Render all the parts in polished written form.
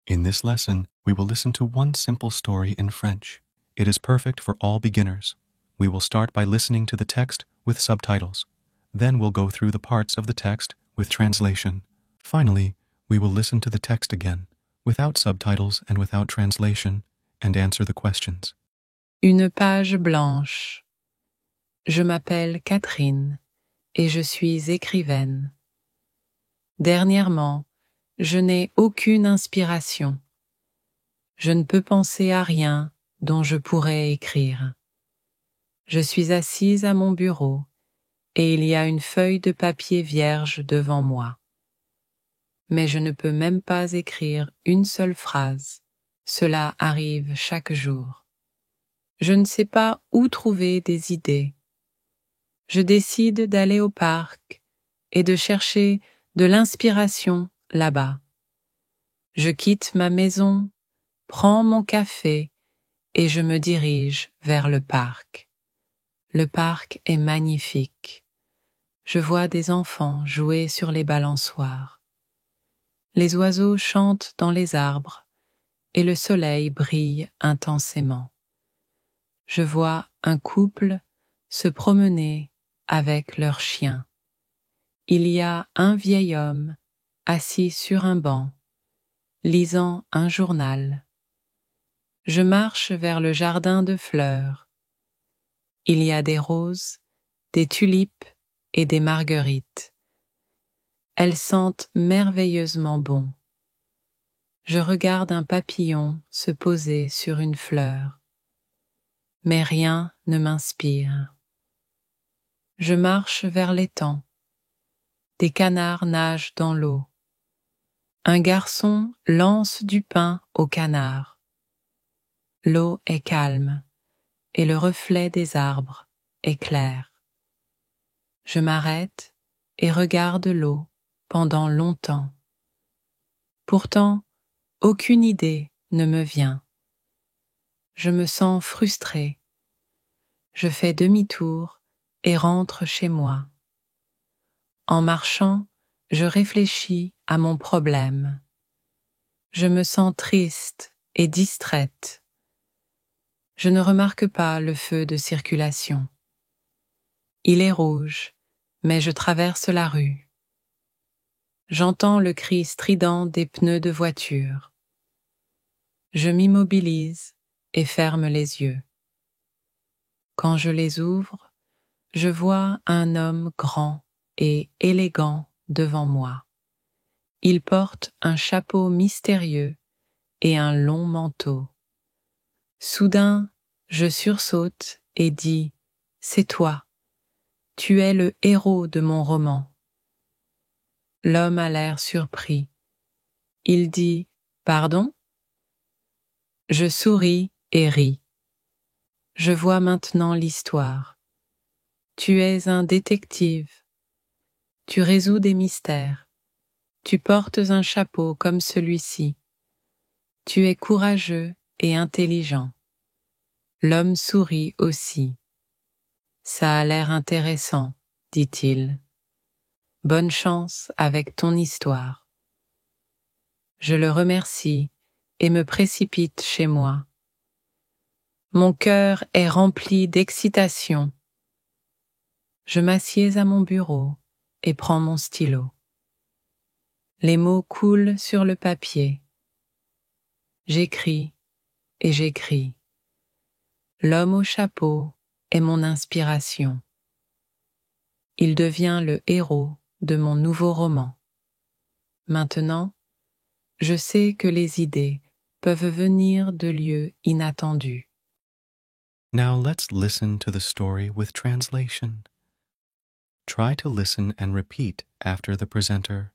In this lesson, we will listen to one simple story in French. It is perfect for all beginners. We will start by listening to the text with subtitles. Then we'll go through the parts of the text with translation. Finally, we will listen to the text again, without subtitles and without translation, and answer the questions. Une page blanche. Je m'appelle Catherine et je suis écrivaine. Dernièrement, je n'ai aucune inspiration. Je ne peux penser à rien dont je pourrais écrire. Je suis assise à mon bureau et il y a une feuille de papier vierge devant moi. Mais je ne peux même pas écrire une seule phrase. Cela arrive chaque jour. Je ne sais pas où trouver des idées. Je décide d'aller au parc et de chercher de l'inspiration là-bas. Je quitte ma maison, prends mon café et je me dirige vers le parc. Le parc est magnifique. Je vois des enfants jouer sur les balançoires. Les oiseaux chantent dans les arbres et le soleil brille intensément. Je vois un couple se promener avec leur chien. Il y a un vieil homme assis sur un banc, lisant un journal. Je marche vers le jardin de fleurs. Il y a des roses, des tulipes et des marguerites. Elles sentent merveilleusement bon. Je regarde un papillon se poser sur une fleur. Mais rien ne m'inspire. Je marche vers l'étang. Des canards nagent dans l'eau. Un garçon lance du pain aux canards. L'eau est calme et le reflet des arbres est clair. Je m'arrête et regarde l'eau pendant longtemps. Pourtant, aucune idée ne me vient. Je me sens frustrée. Je fais demi-tour et rentre chez moi. En marchant, je réfléchis à mon problème. Je me sens triste et distraite. Je ne remarque pas le feu de circulation. Il est rouge, mais je traverse la rue. J'entends le cri strident des pneus de voiture. Je m'immobilise et ferme les yeux. Quand je les ouvre, je vois un homme grand et élégant devant moi. Il porte un chapeau mystérieux et un long manteau. Soudain, je sursaute et dis « C'est toi, tu es le héros de mon roman ». L'homme a l'air surpris. Il dit « Pardon ?» Je souris et ris. Je vois maintenant l'histoire. Tu es un détective. Tu résous des mystères. Tu portes un chapeau comme celui-ci. Tu es courageux et intelligent. L'homme sourit aussi. Ça a l'air intéressant, dit-il. Bonne chance avec ton histoire. Je le remercie et me précipite chez moi. Mon cœur est rempli d'excitation. Je m'assieds à mon bureau et prends mon stylo. Les mots coulent sur le papier. J'écris et j'écris. L'homme au chapeau est mon inspiration. Il devient le héros de mon nouveau roman. Maintenant, je sais que les idées peuvent venir de lieux inattendus. Now let's listen to the story with translation. Try to listen and repeat after the presenter.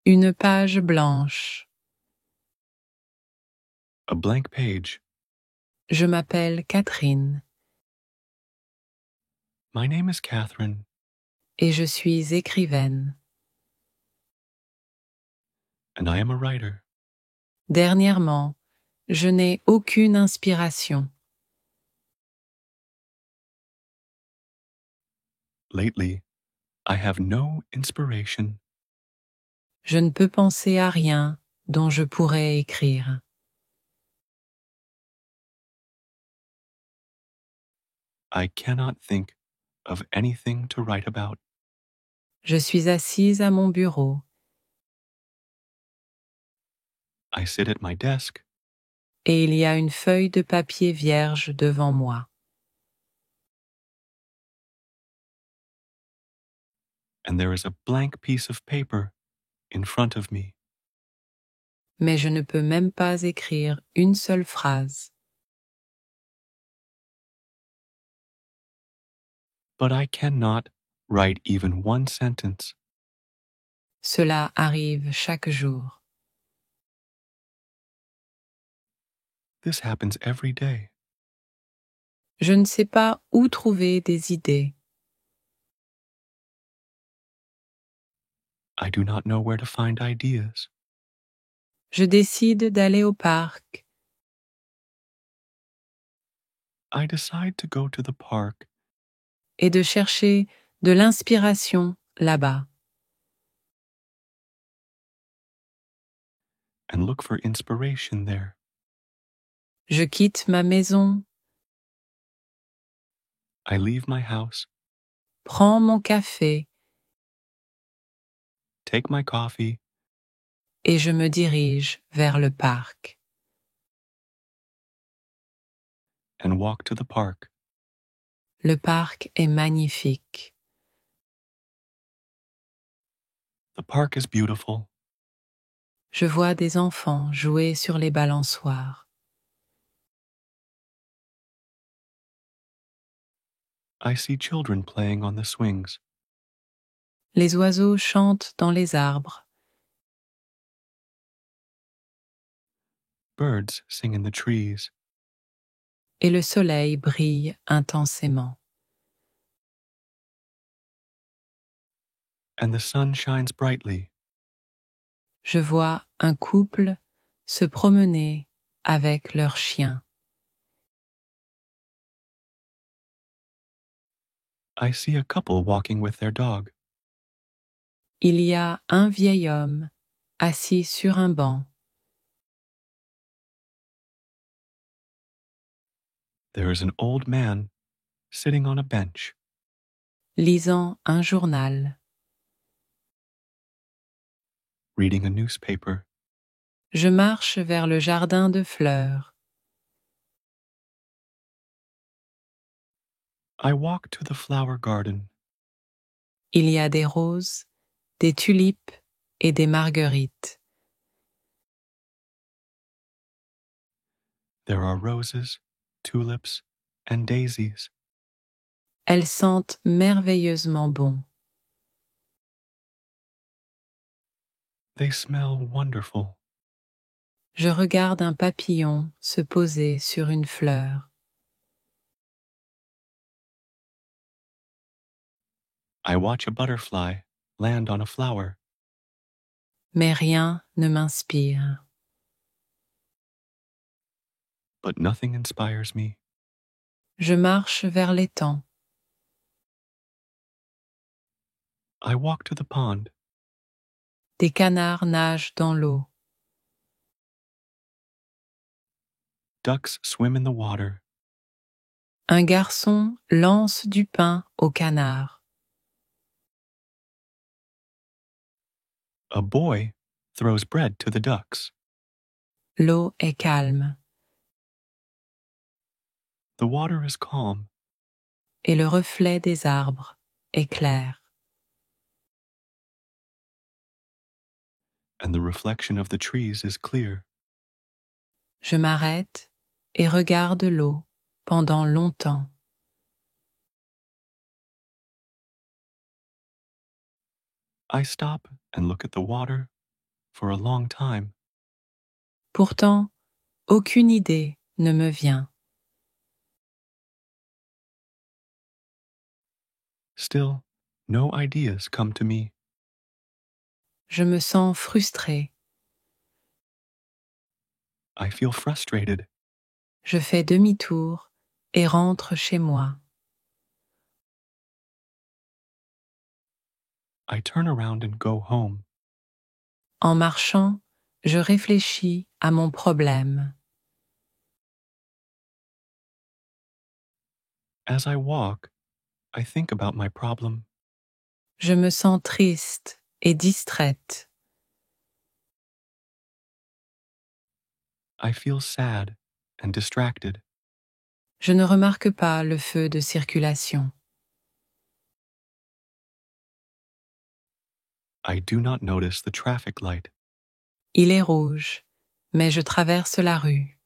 Une page blanche. A blank page. Je m'appelle Catherine My name is Catherine, et je suis écrivaine. and I am a writer. Dernièrement, je n'ai aucune inspiration. Lately, I have no inspiration. Je ne peux penser à rien dont je pourrais écrire. I cannot think of anything to write about. Je suis assise à mon bureau I sit at my desk, et il y a une feuille de papier vierge devant moi. and there is a blank piece of paper in front of me. Mais je ne peux même pas écrire une seule phrase. But I cannot write even one sentence. Cela arrive chaque jour. This happens every day. Je ne sais pas où trouver des idées. I do not know where to find ideas. Je décide d'aller au parc I decide to go to the park et de chercher de l'inspiration là-bas. and look for inspiration there. Je quitte ma maison, I leave my house, prends mon café take my coffee, et je me dirige vers le parc. and walk to the park. Le parc est magnifique. The park is beautiful. Je vois des enfants jouer sur les balançoires. I see children playing on the swings. Les oiseaux chantent dans les arbres. Birds sing in the trees. Et le soleil brille intensément. And the sun shines brightly. Je vois un couple se promener avec leur chien. I see a couple walking with their dog. Il y a un vieil homme assis sur un banc. There is an old man sitting on a bench, Lisant un journal. reading a newspaper. Je marche vers le jardin de fleurs. I walk to the flower garden. Il y a des roses, des tulipes et des marguerites. There are roses, tulips, and daisies. Elles sentent merveilleusement bon. They smell wonderful. Je regarde un papillon se poser sur une fleur. I watch a butterfly land on a flower. Mais rien ne m'inspire. But nothing inspires me. Je marche vers l'étang. I walk to the pond. Des canards nagent dans l'eau. Ducks swim in the water. Un garçon lance du pain aux canards. A boy throws bread to the ducks. L'eau est calme The water is calm, et le reflet des arbres est clair. and the reflection of the trees is clear. Je m'arrête et regarde l'eau pendant longtemps. I stop and look at the water for a long time. Pourtant, aucune idée ne me vient. Still, no ideas come to me. Je me sens frustrée. I feel frustrated. Je fais demi-tour et rentre chez moi. I turn around and go home. En marchant, je réfléchis à mon problème. As I walk, I think about my problem. Je me sens triste et distraite. I feel sad and distracted. Je ne remarque pas le feu de circulation. I do not notice the traffic light. Il est rouge, mais je traverse la rue.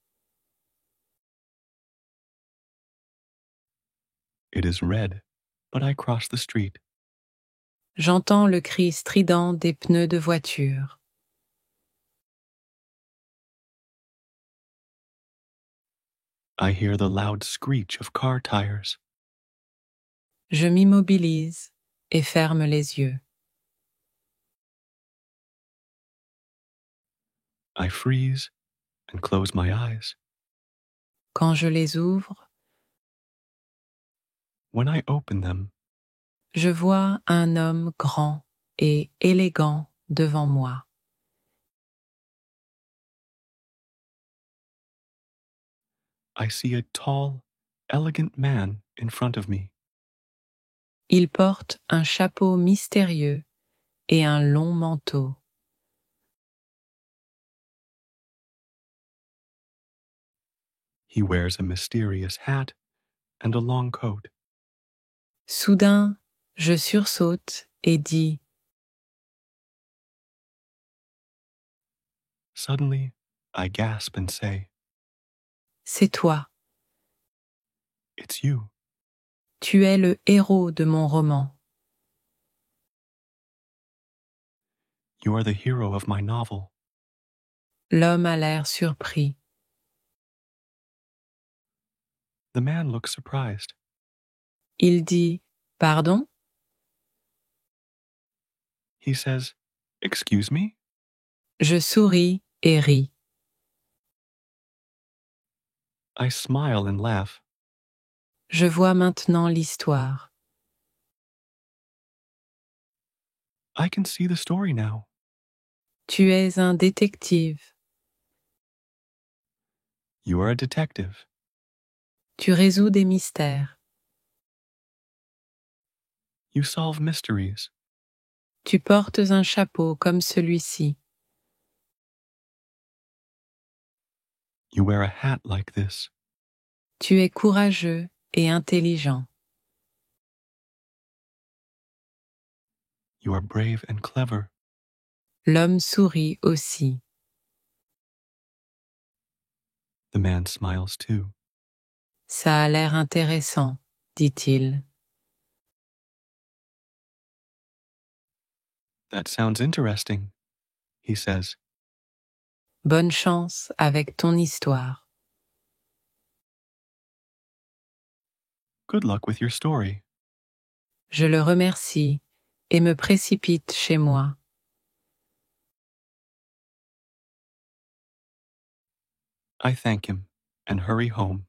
It is red, but I cross the street. J'entends le cri strident des pneus de voiture. I hear the loud screech of car tires. Je m'immobilise et ferme les yeux. I freeze and close my eyes. Quand je les ouvre, When I open them, je vois un homme grand et élégant devant moi. I see a tall, elegant man in front of me. Il porte un chapeau mystérieux et un long manteau. He wears a mysterious hat and a long coat. Soudain, je sursaute et dis Suddenly, I gasp and say, « C'est toi, It's you. tu es le héros de mon roman. You are the hero of my novel. » L'homme a l'air surpris. The man looks surprised. Il dit « Pardon ?» He says, Excuse me? Je souris et ris. I smile and laugh. Je vois maintenant l'histoire. I can see the story now. Tu es un détective. You are a detective. Tu résous des mystères. You solve mysteries. Tu portes un chapeau comme celui-ci. You wear a hat like this. Tu es courageux et intelligent. You are brave and clever. L'homme sourit aussi. The man smiles too. Ça a l'air intéressant, dit-il. That sounds interesting, he says. Bonne chance avec ton histoire. Good luck with your story. Je le remercie et me précipite chez moi. I thank him and hurry home.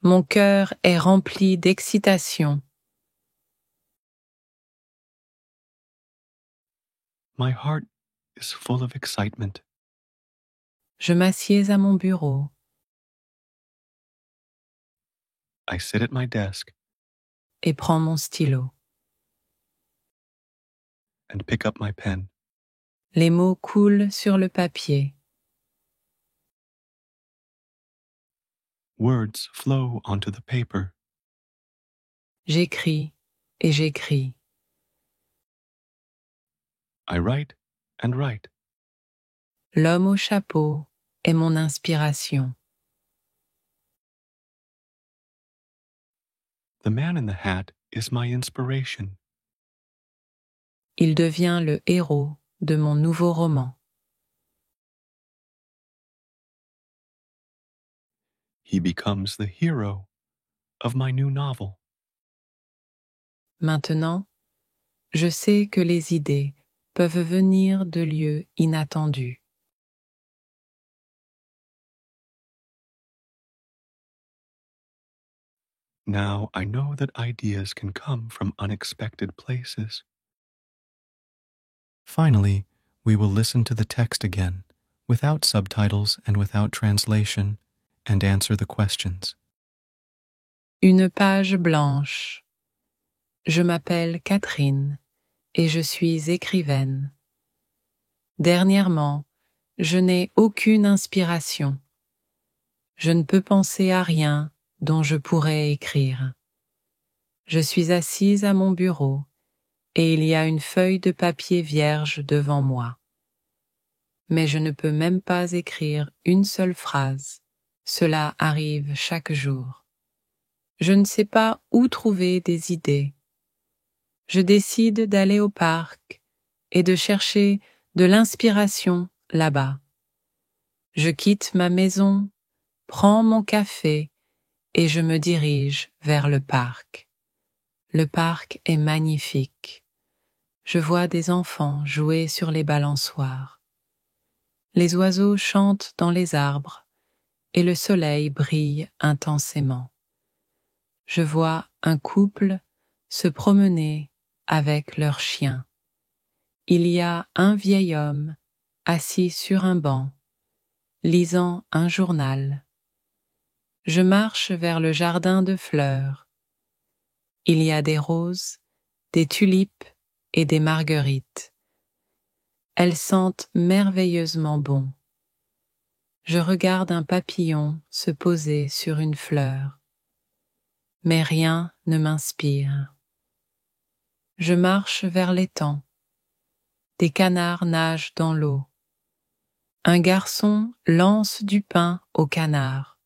Mon cœur est rempli d'excitation. My heart is full of excitement. Je m'assieds à mon bureau. I sit at my desk Et prends mon stylo. and pick up my pen. Les mots coulent sur le papier. Words flow onto the paper. J'écris et j'écris. I write and write. L'homme au chapeau est mon inspiration. The man in the hat is my inspiration. Il devient le héros de mon nouveau roman. He becomes the hero of my new novel. Maintenant, je sais que les idées peuvent venir de lieux inattendus. Now I know that ideas can come from unexpected places. Finally, We will listen to the text again, without subtitles and without translation, and answer the questions. Une page blanche. Je m'appelle Catherine et je suis écrivaine. Dernièrement, je n'ai aucune inspiration. Je ne peux penser à rien dont je pourrais écrire. Je suis assise à mon bureau et il y a une feuille de papier vierge devant moi. Mais je ne peux même pas écrire une seule phrase. Cela arrive chaque jour. Je ne sais pas où trouver des idées. Je décide d'aller au parc et de chercher de l'inspiration là-bas. Je quitte ma maison, prends mon café et je me dirige vers le parc. Le parc est magnifique. Je vois des enfants jouer sur les balançoires. Les oiseaux chantent dans les arbres et le soleil brille intensément. Je vois un couple se promener avec leur chien. Il y a un vieil homme assis sur un banc, lisant un journal. Je marche vers le jardin de fleurs. Il y a des roses, des tulipes et des marguerites. Elles sentent merveilleusement bon. Je regarde un papillon se poser sur une fleur. Mais rien ne m'inspire. Je marche vers l'étang. Des canards nagent dans l'eau. Un garçon lance du pain aux canards.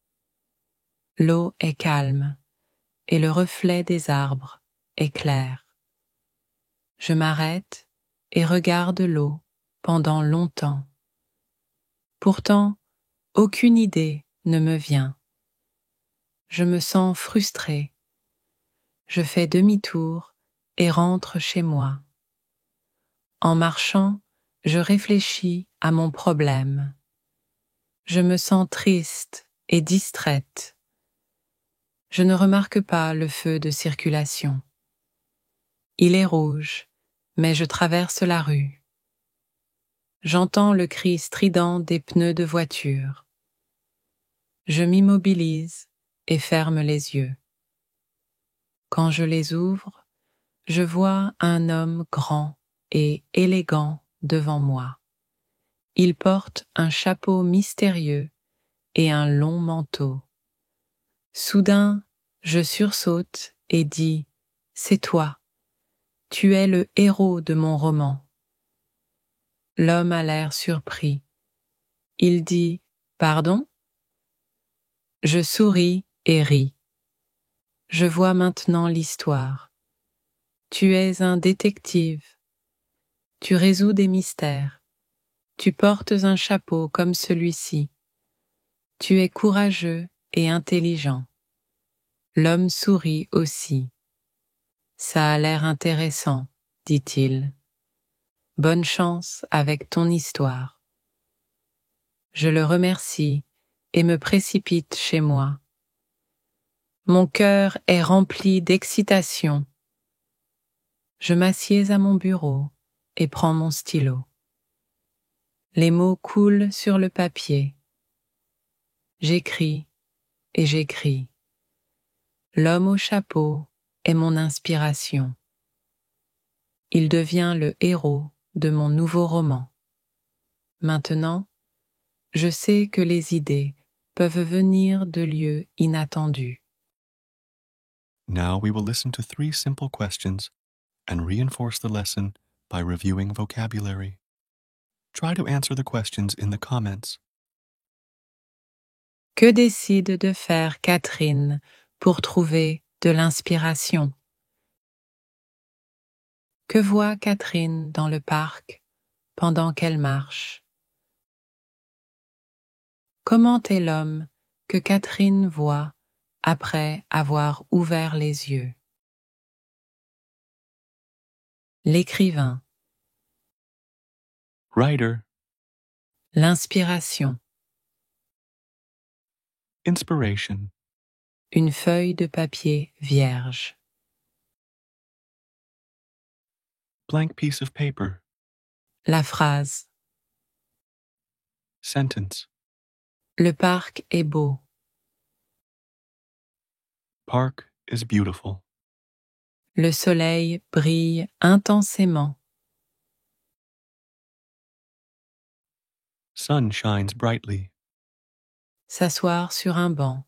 L'eau est calme et le reflet des arbres est clair. Je m'arrête et regarde l'eau pendant longtemps. Pourtant, aucune idée ne me vient. Je me sens frustrée. Je fais demi-tour et rentre chez moi. En marchant, je réfléchis à mon problème. Je me sens triste et distraite. Je ne remarque pas le feu de circulation. Il est rouge, mais je traverse la rue. J'entends le cri strident des pneus de voiture. Je m'immobilise et ferme les yeux. Quand je les ouvre, je vois un homme grand et élégant devant moi. Il porte un chapeau mystérieux et un long manteau. Soudain, je sursaute et dis « C'est toi, tu es le héros de mon roman ». L'homme a l'air surpris. Il dit « Pardon ?» Je souris et ris. Je vois maintenant l'histoire. Tu es un détective. Tu résous des mystères. Tu portes un chapeau comme celui-ci. Tu es courageux et intelligent. L'homme sourit aussi. Ça a l'air intéressant, dit-il. Bonne chance avec ton histoire. Je le remercie et me précipite chez moi. Mon cœur est rempli d'excitation. Je m'assieds à mon bureau et prends mon stylo. Les mots coulent sur le papier. J'écris et j'écris. L'homme au chapeau est mon inspiration. Il devient le héros de mon nouveau roman. Maintenant, je sais que les idées peuvent venir de lieux inattendus. Now we will listen to 3 simple questions and reinforce the lesson by reviewing vocabulary. Try to answer the questions in the comments. Que décide de faire Catherine pour trouver de l'inspiration? Que voit Catherine dans le parc pendant qu'elle marche? Comment est l'homme que Catherine voit après avoir ouvert les yeux? L'écrivain. Writer, L'inspiration. inspiration, Une feuille de papier vierge. blank piece of paper, La phrase. Sentence. Le parc est beau. Park is beautiful. Le soleil brille intensément. Sun shines brightly. S'asseoir sur un banc.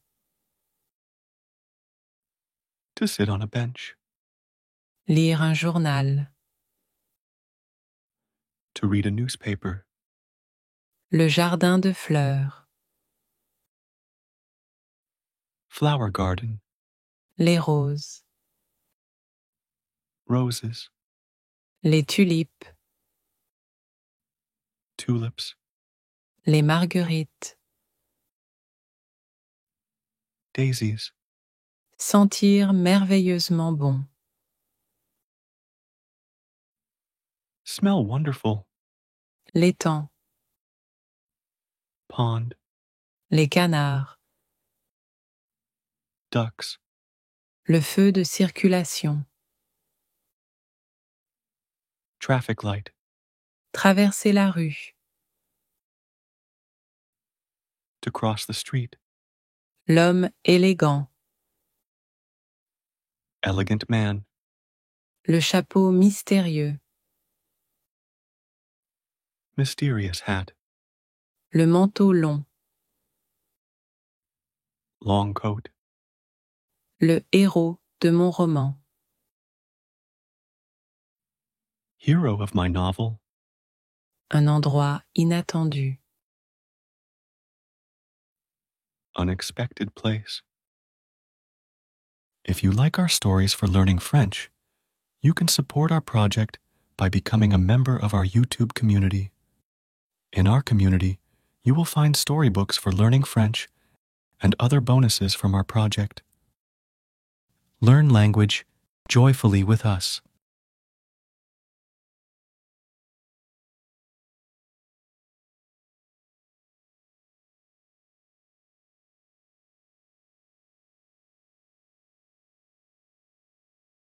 To sit on a bench. Lire un journal. To read a newspaper. Le jardin de fleurs. Flower garden. Les roses. Roses. Les tulipes. Tulips. Les marguerites. Daisies. Sentir merveilleusement bon. Smell wonderful. L'étang. Pond. Les canards. Ducks. Le feu de circulation. Traffic light. Traverser la rue. To cross the street. L'homme élégant. Elegant man. Le chapeau mystérieux. Mysterious hat. Le manteau long. Long coat. Le héros de mon roman. Hero of my novel. Un endroit inattendu. Unexpected place. If you like our stories for learning French, you can support our project by becoming a member of our YouTube community. In our community, you will find storybooks for learning French and other bonuses from our project. Learn language joyfully with us.